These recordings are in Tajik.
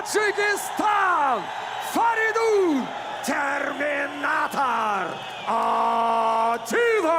Tojikistan, Faridun Terminator Ativa.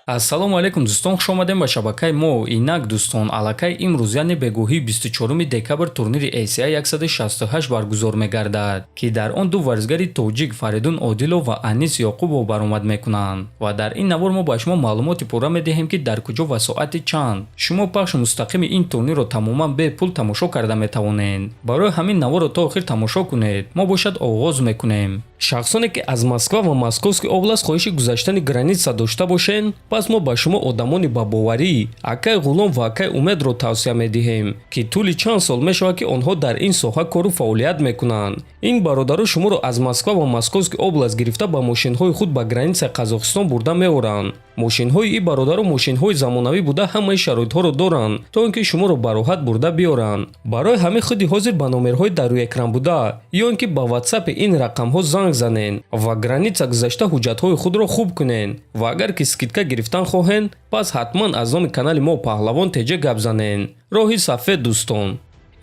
Ассалому алайкум дӯстон, хуш омадем ба шабакаи мо. Инак дӯстон, аллакай имрӯз яъне бегоҳии 24 декабр турнири ACI 168 баргузор мегардад, ки дар он ду варзигари тоҷик Фаридун Одилов ва Анис Ёқубов баромад мекунанд. Ва дар ин навор мо ба шумо маълумоти пурра медиҳем, ки дар куҷо ва соати чанд шумо пахши мустақими ин турнирро тамоман бепул тамошо карда метавонед. Барои ҳамин наворро то охир тамошо кунед. Мо бошад оғоз мекунем. шахсоне ки аз Москва ва Московский област хоҳиши гузаштани граница дошта бошед, пас мо ба шумо одамони бабоварӣ Акай Ғулом ва Акай Умедро тавсия медиҳем, ки тӯли чанд сол мешавад, ки онҳо дар ин соҳа кору фаъолият мекунанд. Ин бародаро шуморо аз Москва ва Московский област гирифта ба мошинҳои худ ба границаи Қазоқистон бурда меоранд. мошинҳои ин бародаро мошинҳои замонавӣ буда ҳамаи шароитҳоро доранд, то ин ки шуморо ба роҳат бурда биёранд. Барои ҳамин худи ҳозир ба номерҳои дар рӯи экран буда ё ин ки ба WhatsApp ин рақамҳо занг занед ва граница гузашта ҳуҷҷатҳои худро хуб кунед. Ва агар ки скидка гирифтан хоҳед, пас ҳатман аз номи канали мо Паҳлавон теҷа гап занед. Роҳи сафед дӯстон.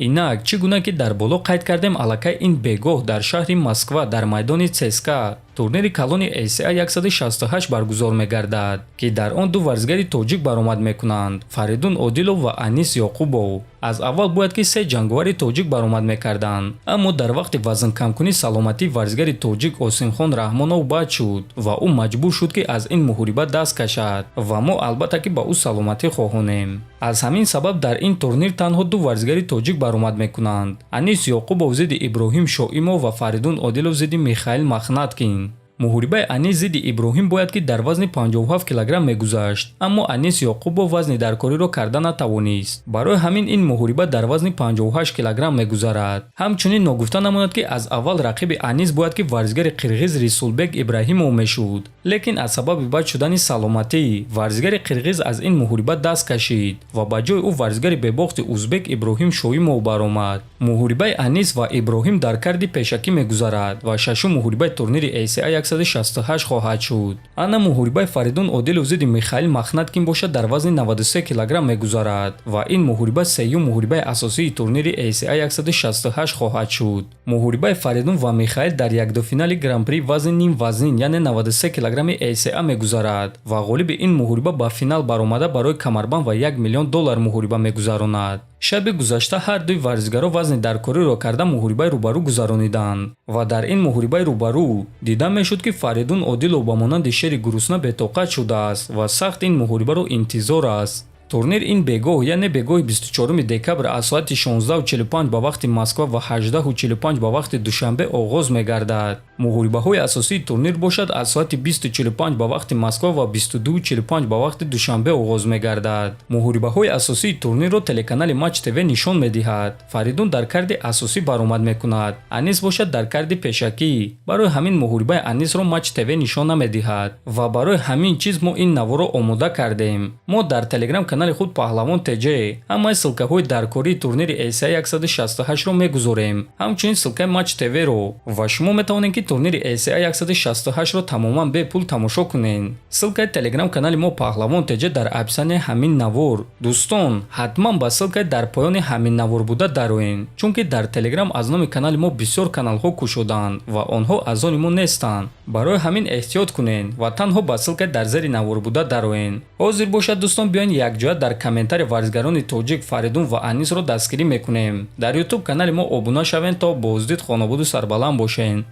Инак чӣ гуна ки дар боло қайд кардем, аллакай ин бегоҳ дар шаҳри Москва дар майдони ЦСКА турнири калони ACI 168 баргузор мегардад, ки дар он ду варзигари тоҷик баромад мекунанд: Фаридун Одилов ва Анис Ёқубов. аз аввал бояд ки се ҷанговари тоҷик баромад мекарданд, аммо дар вақти вазнкамкунӣ саломатии варзигари тоҷик Осимхон Раҳмонов бад шуд ва ӯ маҷбур шуд ки аз ин муҳориба даст кашад ва мо албатта ки ба ӯ саломатӣ хоҳонем. аз ҳамин сабаб дар ин турнир танҳо ду варзигари тоҷик баромад мекунанд: Анис Ёқубов зидди Иброҳим Шоимов ва Фаридун Одилов зидди Михаил Махнаткин. муҳорибаи Анис зидди Иброҳим бояд ки дар вазни 57 кг мегузашт, аммо Анис Ёқубов вазни даркориро карда натавонист. барои ҳамин ин муҳориба дар вазни 58 кг мегузарад. ҳамчунин ногуфта намонад ки аз аввал рақиби Анис бояд ки варзигари қирғиз Рисулбек Ибраҳимов мешуд, лекин аз сабаби бад шудани саломатӣ варзигари қирғиз аз ин муҳориба даст кашид ва ба ҷои ӯ варзигари бебохти узбек Иброҳим Шоимов баромад. муҳорибаи Анис ва Иброҳим дар карди пешакӣ мегузарад ва шашум муҳорибаи турнири ACI 168 хоҳад шуд. ана муҳорибаи Фаридун Одилов зидди Михаил Махнаткин бошад дар вазни 93 кг мегузарад ва ин муҳориба сеюм муҳорибаи асосии турнири ACI 168 хоҳад шуд. муҳорибаи Фаридун ва Михаил дар якду финали гран-при вазни ним вазнин яъне 93 кг ACA мегузарад ва ғолиби ин муҳориба ба финал баромада барои камарбанд ва $1 миллион муҳориба мегузаронад. шаби гузашта ҳар дуи варзигаро вазни даркориро карда муҳорибаи рӯбарӯ гузарониданд ва дар ин муҳорибаи рӯбарӯ дида мешуд ки Фаридун Одилов ба монанди шери гурусна бетоқат шудааст ва сахт ин муҳорибаро интизор аст. турнир ин бегоҳ яъне бегоҳи 24 декабр аз соати 16:45 ба вақти Москва ва 18:45 ба вақти Душанбе оғоз мегардад. муҳорибаҳои асосии турнир бошад аз соати 20:45 ба вақти Москва ва 22:45 ба вақти Душанбе оғоз мегардад. муҳорибаҳои асосии турнирро телеканали Матч ТВ нишон медиҳад. Фаридун дар карди асосӣ баромад мекунад, Анис бошад дар карди пешакӣ. барои ҳамин муҳорибаи Анисро Матч ТВ нишон намедиҳад ва барои ҳамин чиз мо ин наворро омода кардем. мо дар телеграм канали худ Паҳлавон TJ ҳамаи силкаҳои даркории турнири ACI 168-ро мегузорем, ҳамчунин силкаи Матч ТВ-ро ва шумо метавонед ки турнири ACI 168-ро тамоман бепул тамошо кунед. силкаи телеграм канали мо Паҳлавон TJ дар описанияи ҳамин навор. дӯстон, ҳатман ба силкаи дар поёни ҳамин навор буда дароед, чунки дар телеграм аз номи канали мо бисёр каналҳо кушоданд ва онҳо аз они мо нестанд. барои ҳамин эҳтиёт кунед ва танҳо ба силкаи дар зери навор буда дароед. ҳозир бошад дӯстон, биёин якҷоя дар комментари варзигарони тоҷик Фаридун ва Анисро дастгирӣ мекунем. дар YouTube канали мо обуна шавед то боздид хонобуду сарбаланд бошед.